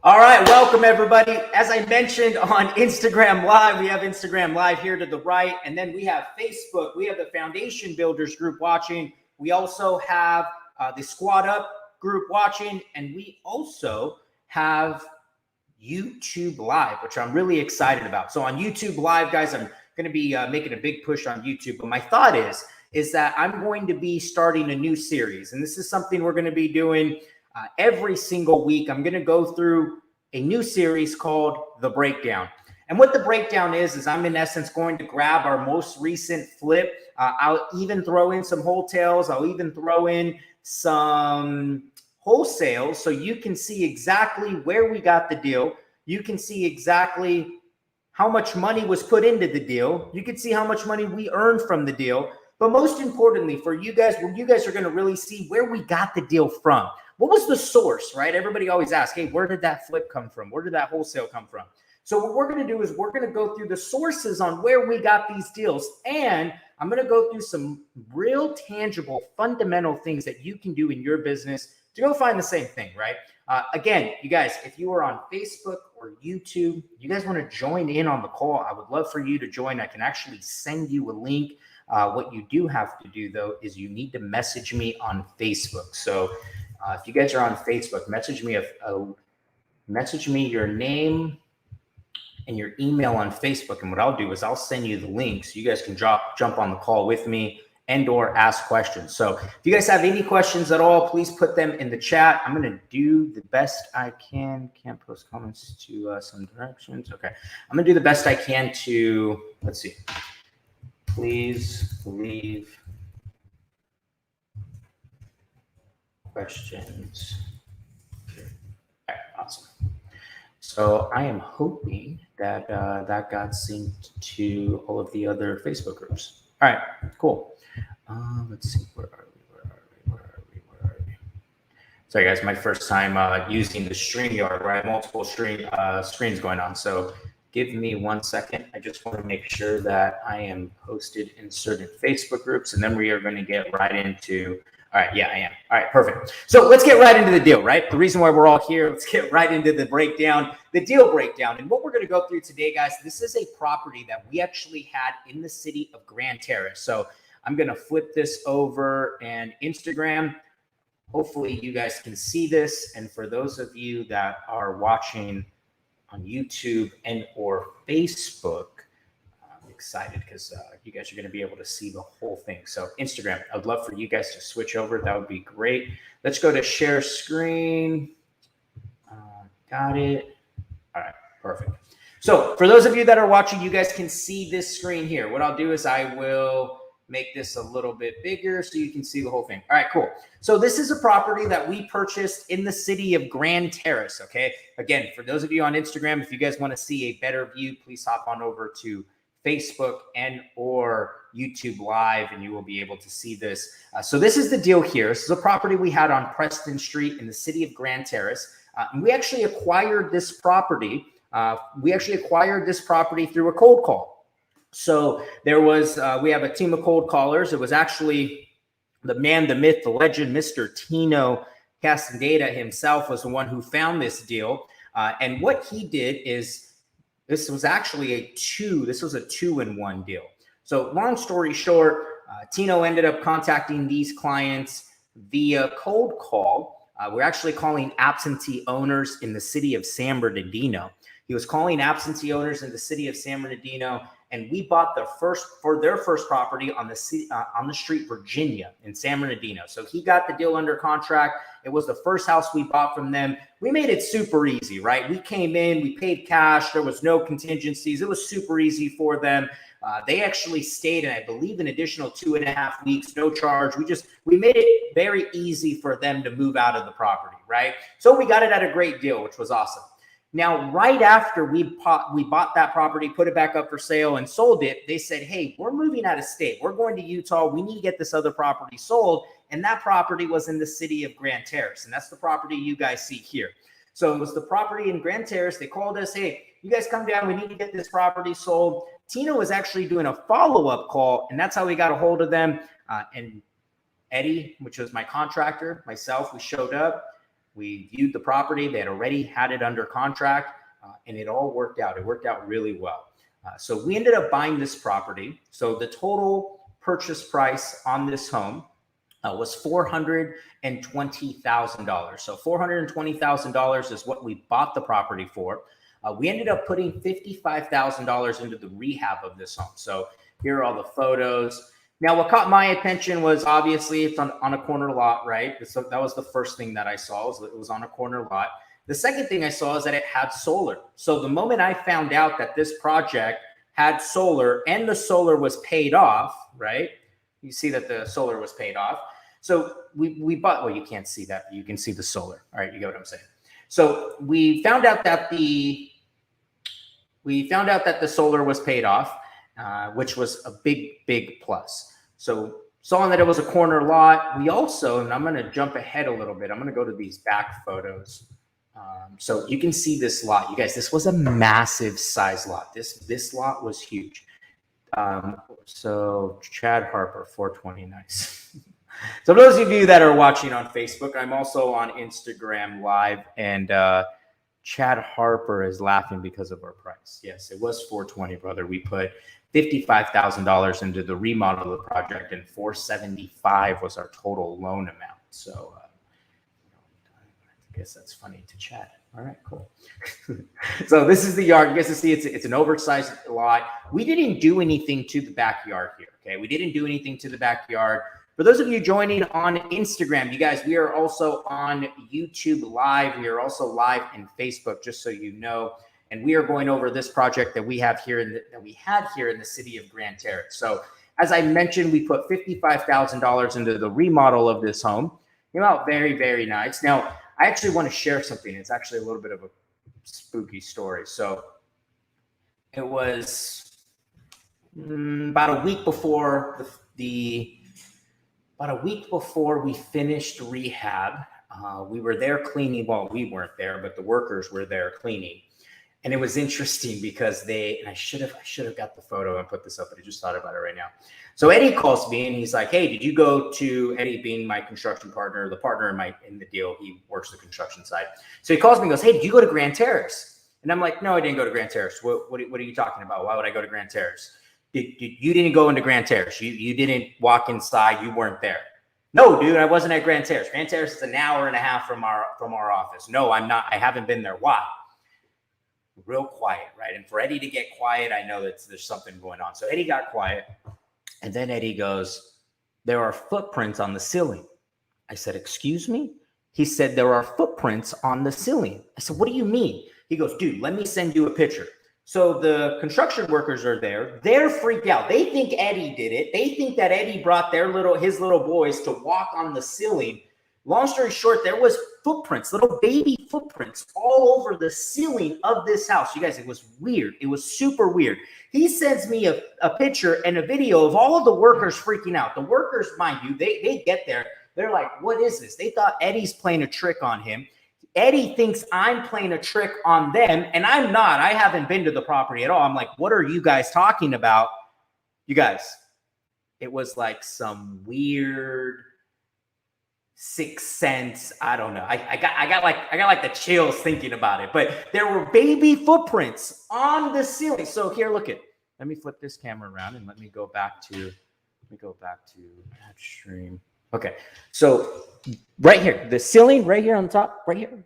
All right, welcome everybody. As I mentioned on Instagram Live, we have Instagram Live here to the right, and then we have Facebook. We have the Foundation Builders group watching. We also have the Squad Up group watching, and we also have YouTube Live, which I'm really excited about. So on YouTube Live, guys, I'm going to be making a big push on YouTube. But my thought is that I'm going to be starting a new series, and this is something we're going to be doing every single week. I'm going to go through a new series called The Breakdown. And what The Breakdown is I'm in essence going to grab our most recent flip. I'll even throw in some wholetails. I'll even throw in some wholesale so you can see exactly where we got the deal. You can see exactly how much money was put into the deal. You can see how much money we earned from the deal. But most importantly for you guys, well, you guys are going to really see where we got the deal from. What was the source, right? Everybody always asks, hey, where did that flip come from? Where did that wholesale come from? So what we're going to do is we're going to go through the sources on where we got these deals. And I'm going to go through some real tangible, fundamental things that you can do in your business to go find the same thing, right? Again, you guys, if you are on Facebook or YouTube, you guys want to join in on the call, I would love for you to join. I can actually send you a link. What you do have to do, though, is you need to message me on Facebook. So if you guys are on Facebook, message me your name and your email on Facebook. And what I'll do is I'll send you the links. You guys can jump on the call with me and or ask questions. So if you guys have any questions at all, please put them in the chat. I'm going to do the best I can. Can't post comments to some directions. Okay. I'm going to do the best I can to, let's see. Please leave questions. All right, awesome. So I am hoping that that got synced to all of the other Facebook groups. All right, cool. Let's see, where are we? Sorry guys, my first time using the StreamYard, where I have multiple screens going on. So give me 1 second. I just want to make sure that I am posted in certain Facebook groups, and then we are going to get right into. All right, yeah, I am. All right, perfect. So let's get right into the deal, right? The reason why we're all here, let's get right into the breakdown, the deal breakdown. And what we're going to go through today, guys, this is a property that we actually had in the city of Grand Terrace. So I'm going to flip this over and Instagram. Hopefully you guys can see this. And for those of you that are watching on YouTube and or Facebook, excited because you guys are going to be able to see the whole thing. So Instagram, I'd love for you guys to switch over. That would be great. Let's go to share screen. Got it. All right, perfect. So for those of you that are watching, you guys can see this screen here. What I'll do is I will make this a little bit bigger so you can see the whole thing. All right, cool. So this is a property that we purchased in the city of Grand Terrace, okay? Again, for those of you on Instagram, if you guys want to see a better view, please hop on over to Facebook and or YouTube Live, and you will be able to see this. So this is the deal here. This is a property we had on Preston Street in the city of Grand Terrace. And we actually acquired this property. Through a cold call. So there was, we have a team of cold callers. It was actually the man, the myth, the legend, Mr. Tino Castaneda himself was the one who found this deal. And what he did is, this was a 2-in-1 deal. So long story short, Tino ended up contacting these clients via cold call. We're actually calling absentee owners in the city of San Bernardino. He was calling absentee owners in the city of San Bernardino, and we bought their first property on the street Virginia in San Bernardino. So he got the deal under contract. It was the first house we bought from them. We made it super easy, right? We came in, we paid cash. There was no contingencies. It was super easy for them. They actually stayed, and I believe an additional 2.5 weeks, no charge. We made it very easy for them to move out of the property, right? So we got it at a great deal, which was awesome. Now, right after we bought that property, put it back up for sale and sold it, they said, hey, we're moving out of state. We're going to Utah. We need to get this other property sold. And that property was in the city of Grand Terrace. And that's the property you guys see here. So it was the property in Grand Terrace. They called us, hey, you guys come down. We need to get this property sold. Tino was actually doing a follow-up call, and that's how we got a hold of them. And Eddie, which was my contractor, myself, we showed up. We viewed the property. They had already had it under contract, and it all worked out. It worked out really well. So we ended up buying this property. So the total purchase price on this home was $420,000. So $420,000 is what we bought the property for. We ended up putting $55,000 into the rehab of this home. So here are all the photos. Now, what caught my attention was obviously it's on a corner lot, right? So that was the first thing that I saw. It was on a corner lot. The second thing I saw is that it had solar. So the moment I found out that this project had solar and the solar was paid off, right? You see that the solar was paid off. So we bought, well, you can't see that, but you can see the solar. All right, you get what I'm saying. So we found out that the solar was paid off, which was a big plus. So saw that it was a corner lot. We also, and I'm going to jump ahead a little bit. I'm going to go to these back photos. So you can see this lot. You guys, this was a massive size lot. This lot was huge. So Chad Harper, 420, nice. So for those of you that are watching on Facebook, I'm also on Instagram Live, and Chad Harper is laughing because of our price. Yes, it was 420, brother. We put $55,000 into the remodel of the project, and $475 was our total loan amount. So I guess that's funny to Chad. All right, cool. So this is the yard. You guys can see it's an oversized lot. We didn't do anything to the backyard here. Okay, we didn't do anything to the backyard. For those of you joining on Instagram, you guys, we are also on YouTube Live. We are also live in Facebook, just so you know. And we are going over this project that we have here that we had here in the city of Grand Terrace. So as I mentioned, we put $55,000 into the remodel of this home. Came out very, very nice. Now, I actually want to share something. It's actually a little bit of a spooky story. So it was about a week before about a week before we finished rehab. We were there cleaning. Well, we weren't there, but the workers were there cleaning. And it was interesting because and I should have got the photo and put this up, but I just thought about it right now. So Eddie calls me and he's like, "Hey, did you go to," Eddie being my construction partner, the partner in the deal, he works the construction side. So he calls me and goes, "Hey, did you go to Grand Terrace?" And I'm like, "No, I didn't go to Grand Terrace. What are you talking about? Why would I go to Grand Terrace?" You didn't go into Grand Terrace. You didn't walk inside. You weren't there. "No, dude, I wasn't at Grand Terrace. Grand Terrace is an hour and a half from our office." "No, I'm not. I haven't been there." "Why?" Real quiet, right? And for Eddie to get quiet, I know that there's something going on. So Eddie got quiet. And then Eddie goes, "There are footprints on the ceiling." I said, "Excuse me?" He said, "There are footprints on the ceiling." I said, "What do you mean?" He goes, "Dude, let me send you a picture." So the construction workers are there. They're freaked out. They think Eddie did it. They think that Eddie brought his little boys to walk on the ceiling. Long story short, there was footprints, little baby footprints all over the ceiling of this house. You guys, it was weird. It was super weird. He sends me a picture and a video of all of the workers freaking out. The workers, mind you, they get there. They're like, "What is this?" They thought Eddie's playing a trick on him. Eddie thinks I'm playing a trick on them, and I'm not. I haven't been to the property at all. I'm like, "What are you guys talking about?" You guys, it was like some weird Sixth Sense. I don't know. I got like the chills thinking about it. But there were baby footprints on the ceiling. So here, look it. Let me flip this camera around and let me go back to that stream. Okay. So right here, the ceiling right here on the top, right here.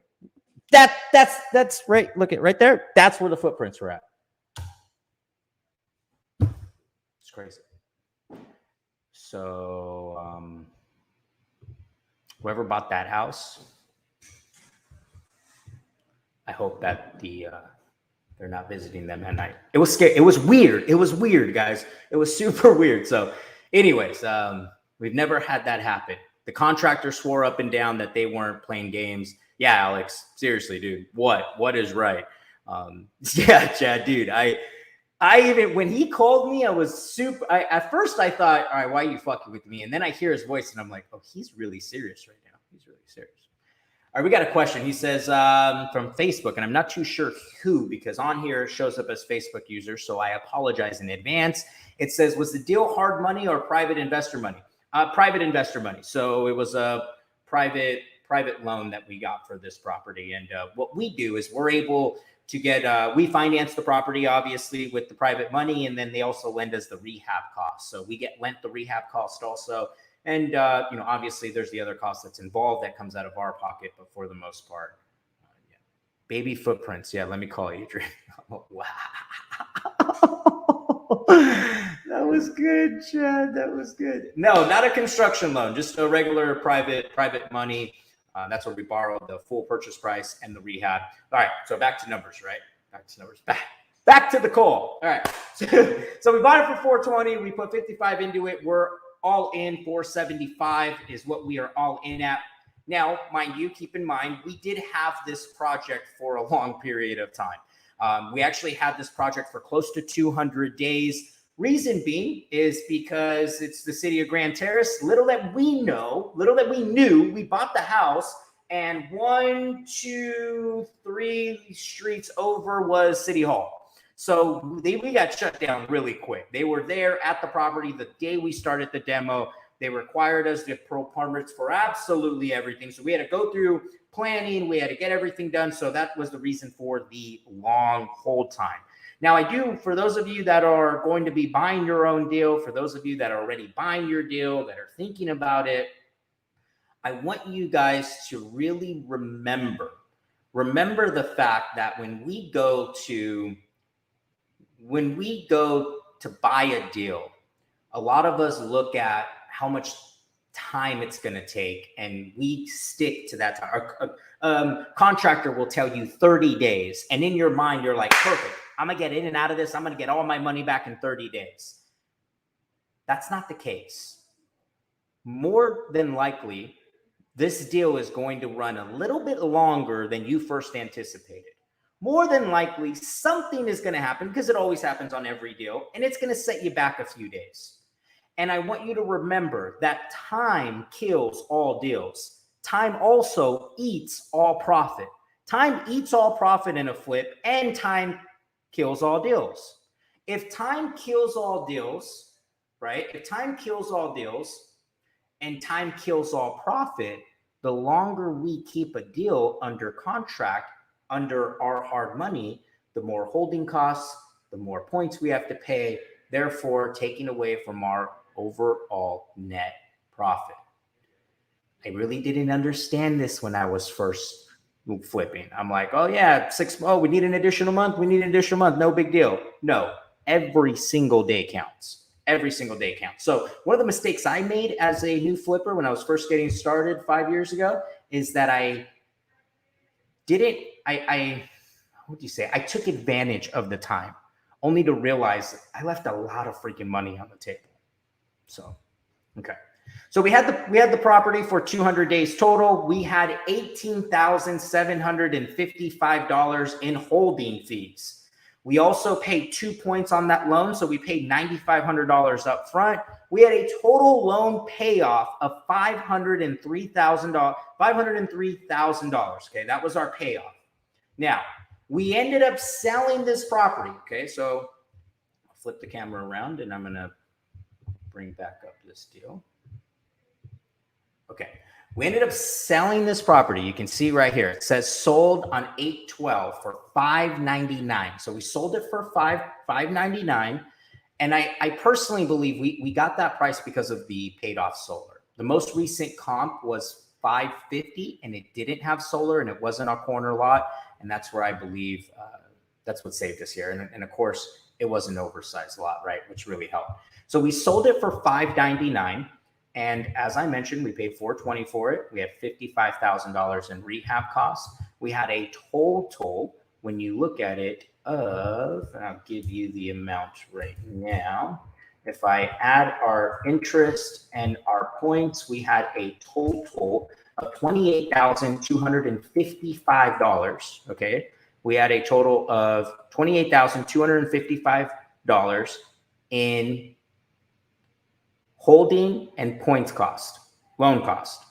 That's right. Look at right there. That's where the footprints were at. It's crazy. So whoever bought that house, I hope that they're not visiting them at night. It was scary. It was weird. It was weird, guys. It was super weird. So anyways, we've never had that happen. The contractor swore up and down that they weren't playing games. Yeah, Alex, seriously, dude, what is right? Yeah, Chad, dude, I even, when he called me, I was super, at first I thought, all right, why are you fucking with me? And then I hear his voice and I'm like, oh, he's really serious right now. He's really serious. All right, we got a question. He says from Facebook, and I'm not too sure who, because on here it shows up as Facebook user, so I apologize in advance. It says, was the deal hard money or private investor money? Private investor money. So it was a private loan that we got for this property. And what we do is we're able to get, we finance the property, obviously, with the private money, and then they also lend us the rehab costs. So we get lent the rehab cost also. And, obviously there's the other cost that's involved that comes out of our pocket, but for the most part, yeah. Baby footprints. Yeah, let me call Adrian. Oh, wow. That was good, Chad. That was good. No, not a construction loan, just a regular private money. That's where we borrowed the full purchase price and the rehab. All right, so back to numbers, right? Back to the call. All right, so we bought it for $420. We put $55 into it. We're all in. $475 is what we are all in at. Now, mind you, keep in mind, we did have this project for a long period of time. We actually had this project for close to 200 days. Reason being is because it's the city of Grand Terrace. Little that we knew, we bought the house, and 1, 2, 3 streets over was City Hall. So we got shut down really quick. They were there at the property the day we started the demo. They required us to pull permits for absolutely everything. So we had to go through planning. We had to get everything done. So that was the reason for the long hold time. Now, for those of you that are going to be buying your own deal, for those of you that are already buying your deal, that are thinking about it, I want you guys to really remember the fact that when we go to buy a deal, a lot of us look at how much time it's going to take, and we stick to that time. Our contractor will tell you 30 days, and in your mind, you're like, perfect. I'm going to get in and out of this. I'm going to get all my money back in 30 days. That's not the case. More than likely, this deal is going to run a little bit longer than you first anticipated. More than likely, something is going to happen, because it always happens on every deal, and it's going to set you back a few days. And I want you to remember that time kills all deals. Time also eats all profit. Time eats all profit in a flip, and time kills all deals. If time kills all deals, right? If time kills all deals and time kills all profit, the longer we keep a deal under contract, under our hard money, the more holding costs, the more points we have to pay, therefore taking away from our overall net profit. I really didn't understand this when I was first flipping. I'm like, oh yeah, we need an additional month. No big deal. No, every single day counts. Every single day counts. So one of the mistakes I made as a new flipper when I was first getting started 5 years ago is that I took advantage of the time, only to realize I left a lot of freaking money on the table. So, okay. So we had the property for 200 days total. We had $18,755 in holding fees. We also paid 2 points on that loan, so we paid $9,500 up front. We had a total loan payoff of $503,000. Okay, that was our payoff. Now, we ended up selling this property. Okay, so I'll flip the camera around, and I'm going to bring back up this deal. Okay, we ended up selling this property. You can see right here, it says sold on 8/12 for $599. So we sold it for $599. And I personally believe we got that price because of the paid off solar. The most recent comp was $550, and it didn't have solar, and it wasn't a corner lot. And that's where I believe that's what saved us here. And of course, it was an oversized lot, right? Which really helped. So we sold it for $599. And as I mentioned, we paid $420 for it. We had $55,000 in rehab costs. We had a total, when you look at it, and I'll give you the amount right now. If I add our interest and our points, we had a total of $28,255. Okay. We had a total of $28,255 in holding and points cost, loan cost.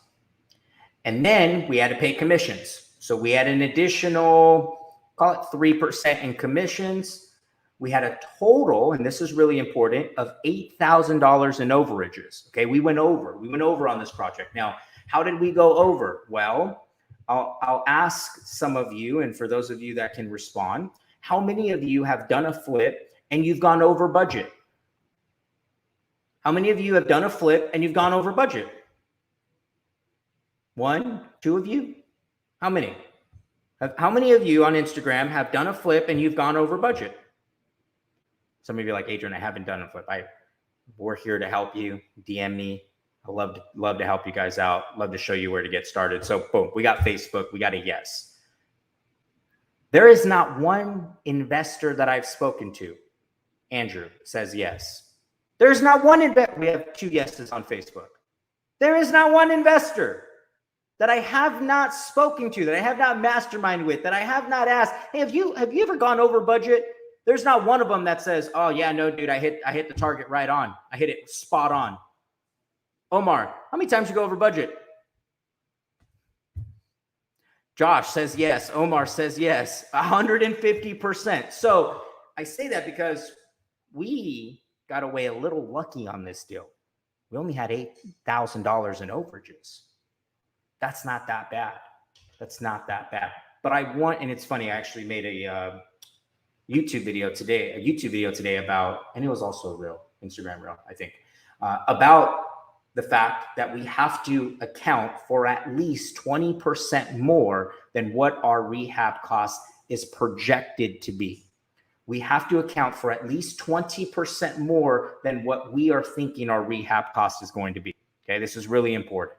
And then we had to pay commissions. So we had an additional, call it 3% in commissions. We had a total, and this is really important, of $8,000 in overages. Okay, we went over on this project. Now, How did we go over? Well, I'll ask some of you, and for those of you that can respond, how many of you have done a flip and you've gone over budget? How many of you have done a flip and you've gone over budget? 1, 2 of you? How many? How many of you on Instagram have done a flip and you've gone over budget? Some of you are like, Adrian, I haven't done a flip. We're here to help you. DM me. I love to help you guys out. Love to show you where to get started. So boom, we got Facebook. We got a yes. There is not one investor that I've spoken to. Andrew says yes. There's not one investor. We have 2 yeses on Facebook. There is not one investor that I have not spoken to, that I have not masterminded with, that I have not asked, hey, have you ever gone over budget? There's not one of them that says, oh yeah, no, dude, I hit the target right on. I hit it spot on. Omar, how many times you go over budget? Josh says yes. Omar says yes. 150%. So I say that because we got away a little lucky on this deal. We only had $8,000 in overages. That's not that bad. That's not that bad. But I want, and it's funny, I actually made a YouTube video today about, and it was also a reel, Instagram reel, I think, about the fact that we have to account for at least 20% more than what our rehab cost is projected to be. We have to account for at least 20% more than what we are thinking our rehab cost is going to be. Okay, this is really important.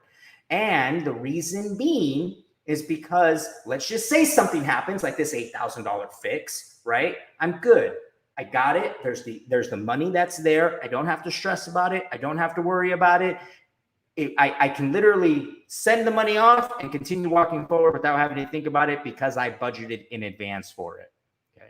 And the reason being is because let's just say something happens like this $8,000 fix, right? I'm good. I got it. There's the money that's there. I don't have to stress about it. I don't have to worry about it. I can literally send the money off and continue walking forward without having to think about it because I budgeted in advance for it. Okay.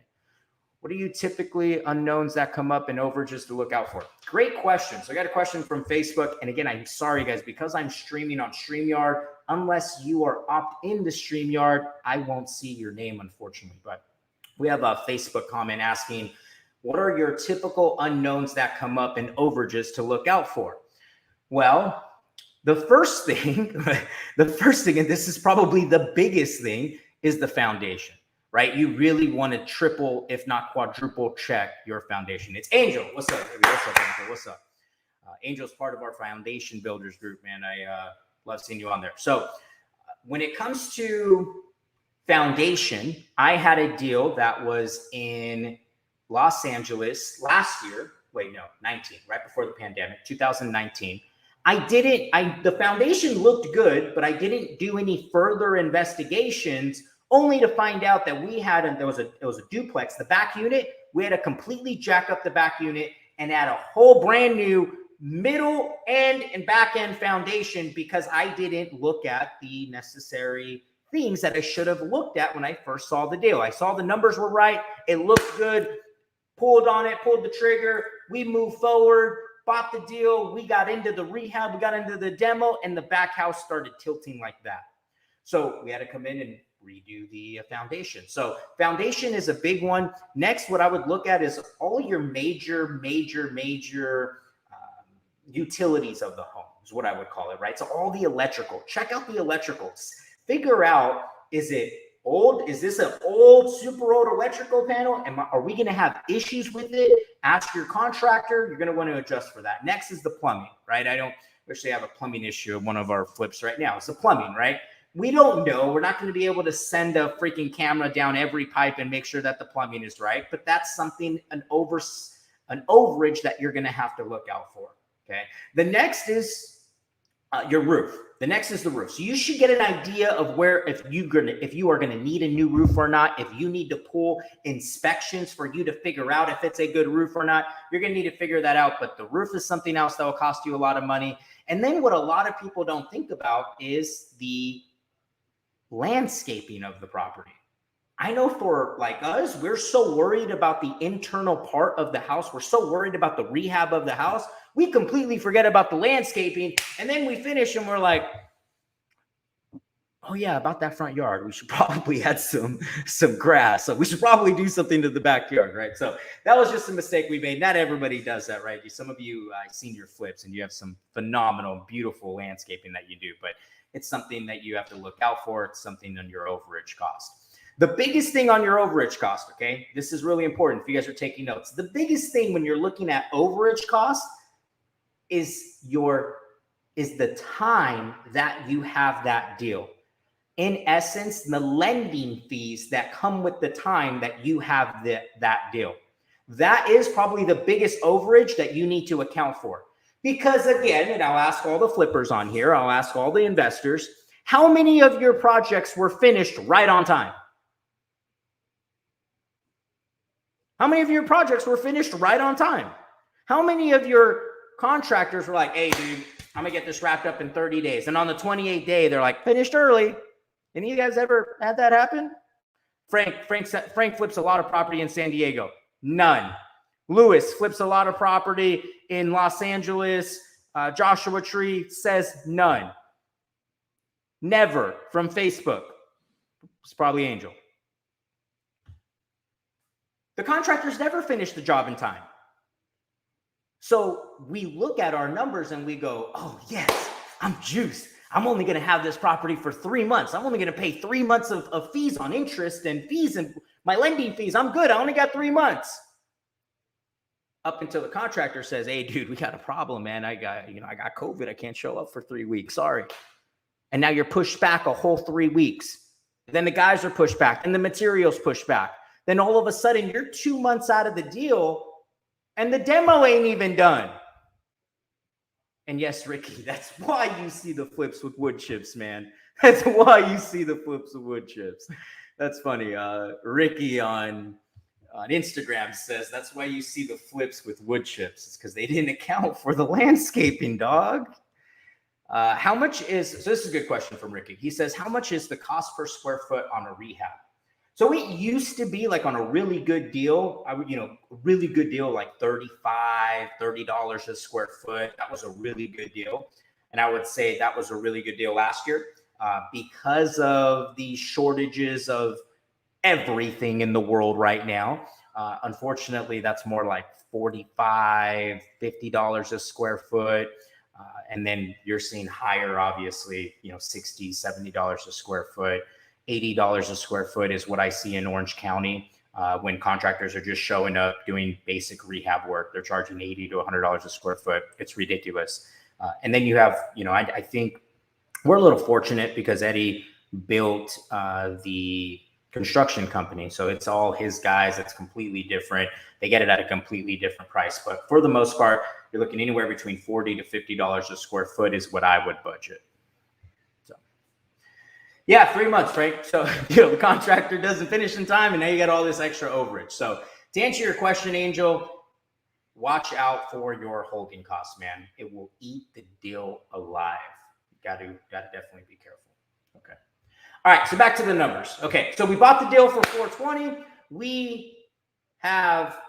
What are you typically unknowns that come up and overages to look out for? Great question. So I got a question from Facebook. And again, I'm sorry, guys, because I'm streaming on StreamYard, unless you are opt into StreamYard, I won't see your name, unfortunately. But we have a Facebook comment asking, what are your typical unknowns that come up in overages to look out for? Well, the first thing, and this is probably the biggest thing, is the foundation, right? You really want to triple, if not quadruple check your foundation. It's Angel. What's up, baby? What's up, Angel? What's up? Angel's part of our foundation builders group, man. I love seeing you on there. So when it comes to foundation, I had a deal that was in Los Angeles last year. Wait, no, 19, right before the pandemic, 2019. The foundation looked good, but I didn't do any further investigations, only to find out that we had, and it was a duplex, the back unit, we had to completely jack up the back unit and add a whole brand new middle end and back end foundation because I didn't look at the necessary things that I should have looked at when I first saw the deal. I saw the numbers were right. It looked good. Pulled on it, pulled the trigger. We moved forward, bought the deal. We got into the rehab. We got into the demo, and the back house started tilting like that. So we had to come in and redo the foundation. So foundation is a big one. Next, what I would look at is all your major utilities of the home is what I would call it, right? So all the electrical, check out the electricals. Figure out, is it old? Is this an old, super old electrical panel? Are we going to have issues with it? Ask your contractor. You're going to want to adjust for that. Next is the plumbing, right? I don't actually have a plumbing issue at one of our flips right now. It's the plumbing, right? We don't know. We're not going to be able to send a freaking camera down every pipe and make sure that the plumbing is right. But that's something, an overage that you're going to have to look out for. Okay. The next is your roof. The next is the roof. So you should get an idea of where, if you are going to need a new roof or not, if you need to pull inspections for you to figure out if it's a good roof or not, you're going to need to figure that out. But the roof is something else that will cost you a lot of money. And then what a lot of people don't think about is the landscaping of the property. I know for like us, we're so worried about the internal part of the house. We're so worried about the rehab of the house. We completely forget about the landscaping. And then we finish and we're like, oh yeah, about that front yard, we should probably add some grass. So we should probably do something to the backyard, right? So that was just a mistake we made. Not everybody does that, right? Some of you, I've seen your flips and you have some phenomenal, beautiful landscaping that you do, but it's something that you have to look out for. It's something on your overage cost. The biggest thing on your overage cost, okay, this is really important if you guys are taking notes. The biggest thing when you're looking at overage cost is the time that you have that deal. In essence, the lending fees that come with the time that you have that deal. That is probably the biggest overage that you need to account for. Because again, and I'll ask all the flippers on here, I'll ask all the investors, how many of your projects were finished right on time? How many of your projects were finished right on time? How many of your contractors were like, hey, dude, I'm going to get this wrapped up in 30 days. And on the 28th day, they're like, finished early. Any of you guys ever had that happen? Frank flips a lot of property in San Diego. None. Lewis flips a lot of property in Los Angeles. Joshua Tree says none. Never from Facebook. It's probably Angel. The contractors never finish the job in time. So we look at our numbers and we go, oh, yes, I'm juiced. I'm only going to have this property for 3 months. I'm only going to pay 3 months of fees on interest and fees and my lending fees. I'm good. I only got 3 months. Up until the contractor says, hey, dude, we got a problem, man. I got COVID. I can't show up for 3 weeks. Sorry. And now you're pushed back a whole 3 weeks. Then the guys are pushed back and the materials pushed back. Then all of a sudden you're 2 months out of the deal and the demo ain't even done. And yes, Ricky, that's why you see the flips with wood chips, man. That's why you see the flips with wood chips. That's funny. Ricky on Instagram says that's why you see the flips with wood chips. It's because they didn't account for the landscaping, dog. How much is, so this is a good question from Ricky. He says, how much is the cost per square foot on a rehab? So it used to be like on a really good deal, really good deal, like $30 a square foot. That was a really good deal. And I would say that was a really good deal last year because of the shortages of everything in the world right now. Unfortunately, that's more like $45, $50 a square foot. And then you're seeing higher, obviously, $60, $70 a square foot. $80 a square foot is what I see in Orange County when contractors are just showing up doing basic rehab work. They're charging $80 to $100 a square foot. It's ridiculous. And then you have, I think we're a little fortunate because Eddie built the construction company. So it's all his guys. It's completely different. They get it at a completely different price. But for the most part, you're looking anywhere between $40 to $50 a square foot is what I would budget. Yeah, 3 months, Frank. So, the contractor doesn't finish in time, and now you got all this extra overage. So, to answer your question, Angel, watch out for your holding costs, man. It will eat the deal alive. You got to definitely be careful. Okay. All right, so back to the numbers. Okay, so we bought the deal for $420. We have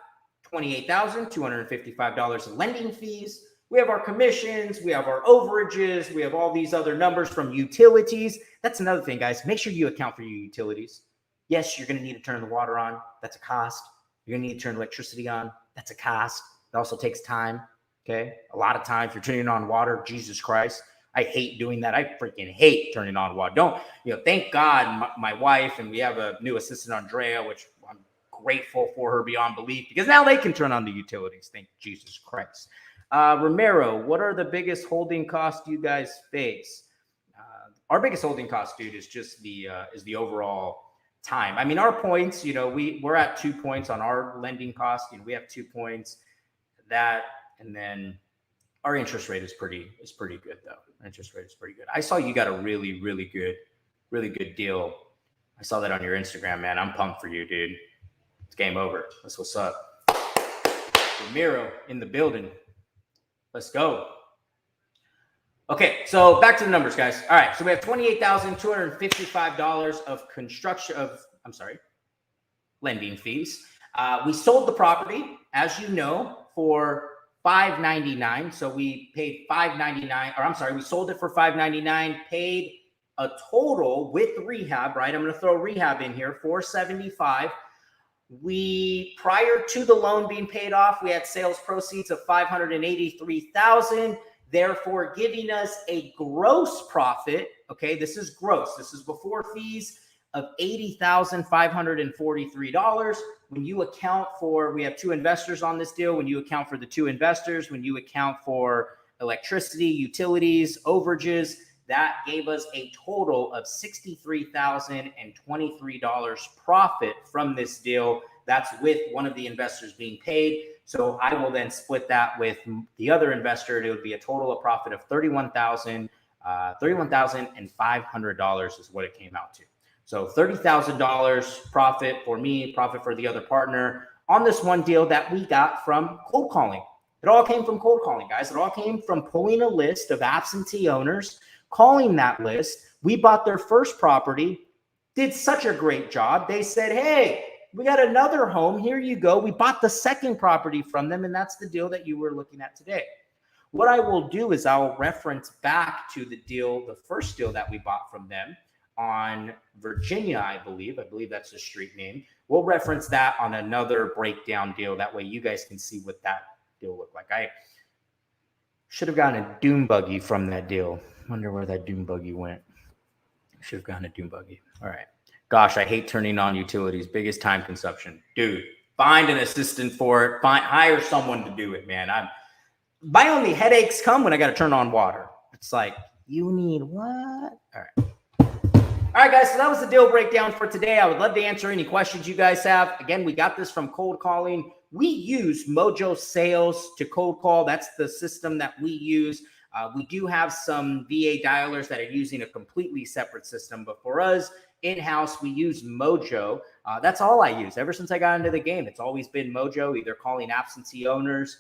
$28,255 in lending fees. We have our commissions, we have our overages, we have all these other numbers from utilities. That's another thing, guys. Make sure you account for your utilities. Yes, you're going to need to turn the water on. That's a cost. You're going to need to turn electricity on. That's a cost. It also takes time, okay? A lot of times you're turning on water. Jesus Christ. I hate doing that. I freaking hate turning on water. Thank God my wife, and we have a new assistant, Andrea, which I'm grateful for her beyond belief because now they can turn on the utilities. Thank Jesus Christ. Romero, what are the biggest holding costs you guys face? Our biggest holding cost, dude, is just the overall time. I mean, our points, we're at 2 points on our lending cost. We have 2 points that, and then our interest rate is pretty good though. Our interest rate is pretty good. I saw you got a really good deal. I saw that on your Instagram, man. I'm pumped for you, dude. It's game over. That's what's up. Ramiro in the building. Let's go. Okay, so back to the numbers, guys. All right, so we have $28,255 of lending fees. We sold the property, as you know, for $599. So we paid $599, or I'm sorry, we sold it for $599, paid a total with rehab, right? I'm going to throw rehab in here, $475. Prior to the loan being paid off, we had sales proceeds of $583,000. therefore giving us a gross profit. Okay, this is gross. This is before fees of $80,543. When you account for, we have two investors on this deal. When you account for the two investors, when you account for electricity, utilities, overages, that gave us a total of $63,023 profit from this deal. That's with one of the investors being paid. So I will then split that with the other investor. It would be a total of profit of $31,500 is what it came out to. So $30,000 profit for me, profit for the other partner on this one deal that we got from cold calling. It all came from cold calling, guys. It all came from pulling a list of absentee owners, calling that list. We bought their first property, did such a great job. They said, hey, we got another home. Here you go. We bought the second property from them, and that's the deal that you were looking at today. What I will do is I'll reference back to the deal, the first deal that we bought from them on Virginia, I believe that's the street name. We'll reference that on another breakdown deal. That way you guys can see what that deal looked like. I should have gotten a dune buggy from that deal. Wonder where that dune buggy went. Should have gotten a dune buggy. All right. Gosh, I hate turning on utilities. Biggest time consumption. Dude, find an assistant for it. Hire someone to do it, man. My only headaches come when I got to turn on water. It's like, you need what? All right. All right, guys, so that was the deal breakdown for today. I would love to answer any questions you guys have. Again, we got this from cold calling. We use Mojo Sales to cold call. That's the system that we use. We do have some VA dialers that are using a completely separate system, but for us in-house, we use Mojo. That's all I use. Ever since I got into the game, it's always been Mojo, either calling absentee owners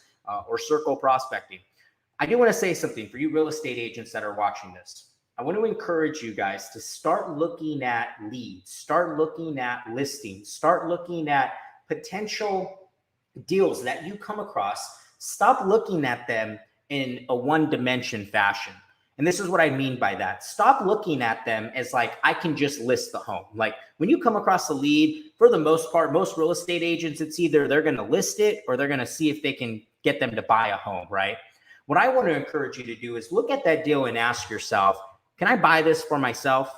or circle prospecting. I do want to say something for you real estate agents that are watching this. I want to encourage you guys to start looking at leads, start looking at listings, start looking at potential deals that you come across. Stop looking at them in a one-dimension fashion. And this is what I mean by that. Stop looking at them as like, I can just list the home. Like when you come across a lead, for the most part, most real estate agents, it's either they're going to list it or they're going to see if they can get them to buy a home, right? What I want to encourage you to do is look at that deal and ask yourself, can I buy this for myself?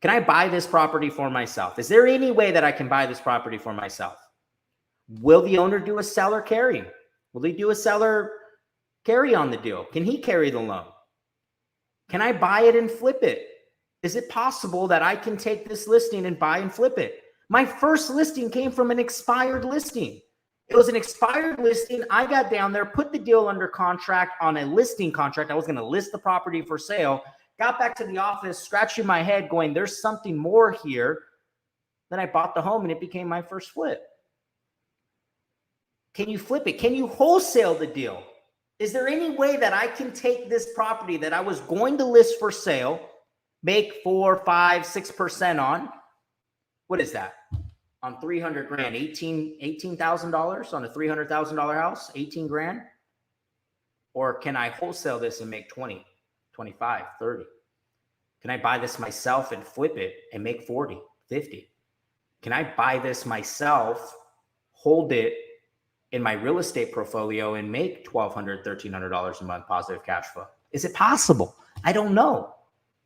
Can I buy this property for myself? Is there any way that I can buy this property for myself? Will the owner do a seller carry? Will he do a seller carry on the deal? Can he carry the loan? Can I buy it and flip it? Is it possible that I can take this listing and buy and flip it? My first listing came from an expired listing. It was an expired listing. I got down there, put the deal under contract on a listing contract. I was going to list the property for sale. Got back to the office, scratching my head going, there's something more here. Then I bought the home and it became my first flip. Can you flip it? Can you wholesale the deal? Is there any way that I can take this property that I was going to list for sale, make 4, 5, 6% on? What is that? On 300 grand, $18,000 on a $300,000 house, 18 grand? Or can I wholesale this and make 20, 25, 30? Can I buy this myself and flip it and make 40, 50? Can I buy this myself, hold it in my real estate portfolio and make $1,200, $1,300 a month positive cash flow? Is it possible? I don't know.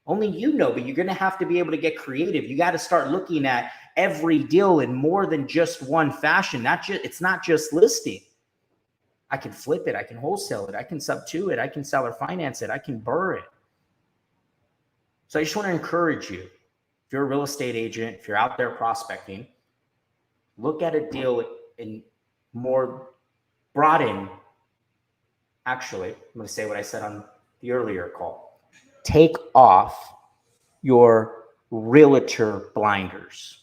Only you know, but you're going to have to be able to get creative. You got to start looking at every deal in more than just one fashion. It's not just listing. I can flip it. I can wholesale it. I can sub to it. I can seller finance it. I can burr it. So I just want to encourage you. If you're a real estate agent, if you're out there prospecting, look at a deal in more broaden. Actually, I'm going to say what I said on the earlier call. Take off your realtor blinders.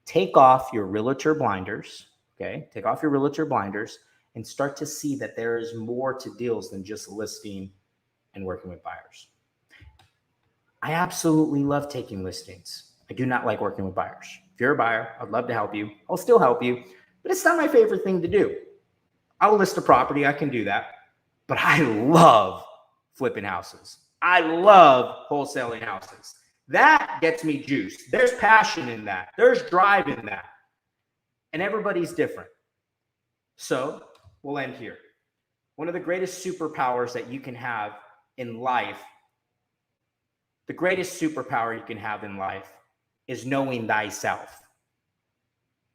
Take off your realtor blinders. Okay. Take off your realtor blinders and start to see that there is more to deals than just listing and working with buyers. I absolutely love taking listings. I do not like working with buyers. If you're a buyer, I'd love to help you. I'll still help you, but it's not my favorite thing to do. I'll list a property. I can do that, but I love flipping houses. I love wholesaling houses. That gets me juiced. There's passion in that. There's drive in that. And everybody's different. So we'll end here. one of the greatest superpowers that you can have in life, the greatest superpower you can have in life is knowing thyself.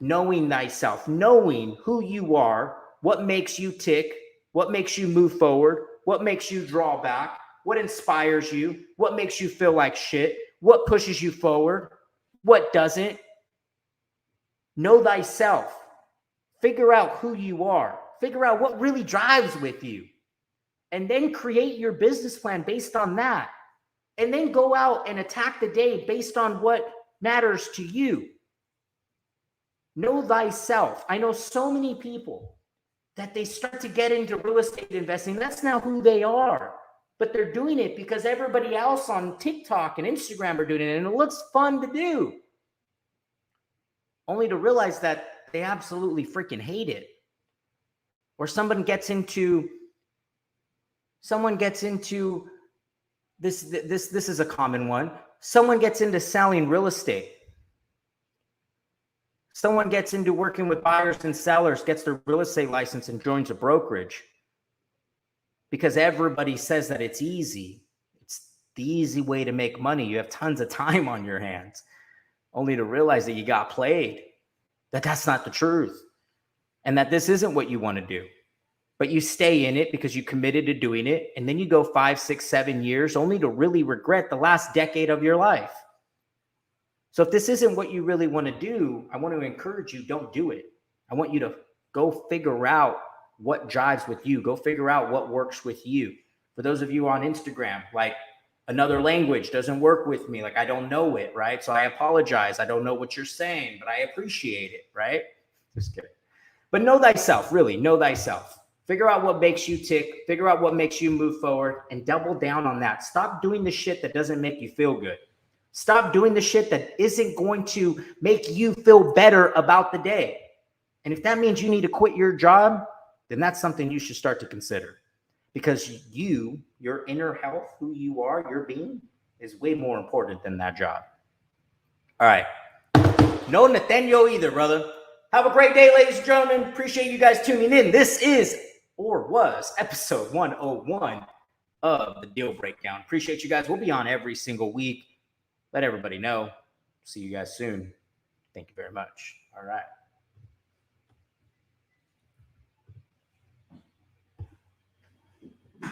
Knowing thyself, knowing who you are, what makes you tick, what makes you move forward, what makes you draw back, what inspires you, what makes you feel like shit, what pushes you forward, what doesn't. Know thyself. Figure out who you are. Figure out what really drives with you. And then create your business plan based on that. And then go out and attack the day based on what matters to you. Know thyself. I know so many people that they start to get into real estate investing. That's not who they are. But they're doing it because everybody else on TikTok and Instagram are doing it. And it looks fun to do. Only to realize that they absolutely freaking hate it. Or someone gets into this is a common one. Someone gets into selling real estate. Someone gets into working with buyers and sellers, gets their real estate license and joins a brokerage because everybody says that it's easy. It's the easy way to make money. You have tons of time on your hands, only to realize that you got played, that that's not the truth, and that this isn't what you want to do. But you stay in it because you committed to doing it, and then you go 5, 6, 7 years only to really regret the last decade of your life. So if this isn't what you really want to do, I want to encourage you, don't do it. I want you to go figure out what jives with you. Go figure out what works with you. For those of you on Instagram, like another language doesn't work with me. Like I don't know it, right? So I apologize. I don't know what you're saying, but I appreciate it, right? Just kidding. But know thyself, really, know thyself. Figure out what makes you tick. Figure out what makes you move forward and double down on that. Stop doing the shit that doesn't make you feel good. Stop doing the shit that isn't going to make you feel better about the day. And if that means you need to quit your job, then that's something you should start to consider. Because your inner health, who you are, your being, is way more important than that job. All right. No Nathaniel either, brother. Have a great day, ladies and gentlemen. Appreciate you guys tuning in. This is, or was, episode 101 of the Deal Breakdown. Appreciate you guys. We'll be on every single week. Let everybody know. See you guys soon. Thank you very much. All right.